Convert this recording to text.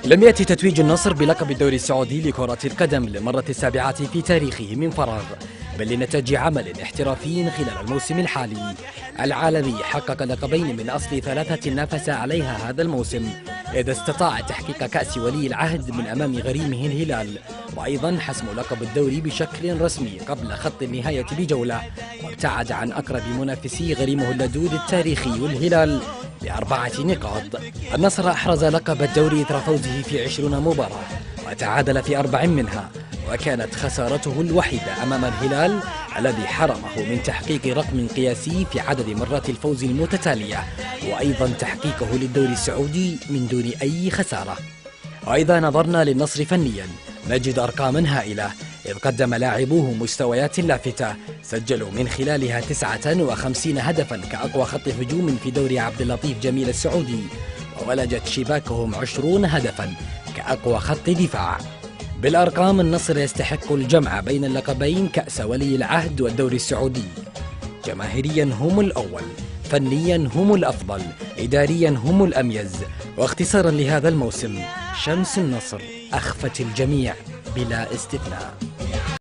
لم يأتي تتويج النصر بلقب الدوري السعودي لكرة القدم للمرة السابعة في تاريخه من فراغ، بل لنتاج عمل احترافي خلال الموسم الحالي. العالمي حقق لقبين من أصل ثلاثة نافس عليها هذا الموسم، إذ استطاع تحقيق كأس ولي العهد من أمام غريمه الهلال، وأيضا حسم لقب الدوري بشكل رسمي قبل خط النهاية بجولة، وابتعد عن أقرب منافسي غريمه اللدود التاريخي الهلال ب4 نقاط. النصر أحرز لقب الدوري إثر فوزه في 20 مباراة وتعادل في 4 منها، وكانت خسارته الوحيدة أمام الهلال الذي حرمه من تحقيق رقم قياسي في عدد مرات الفوز المتتالية، وأيضا تحقيقه للدوري السعودي من دون أي خسارة. وإذا نظرنا للنصر فنيا نجد أرقاما هائلة، إذ قدم لاعبوه مستويات لافتة سجلوا من خلالها 59 هدفا كأقوى خط هجوم في دوري عبد اللطيف جميل السعودي، وولجت شباكهم 20 هدفا كأقوى خط دفاع. بالأرقام النصر يستحق الجمع بين اللقبين كأس ولي العهد والدوري السعودي. جماهيريا هم الأول، فنيا هم الأفضل، إداريا هم الأميز. واختصارا لهذا الموسم، شمس النصر أخفت الجميع بلا استثناء.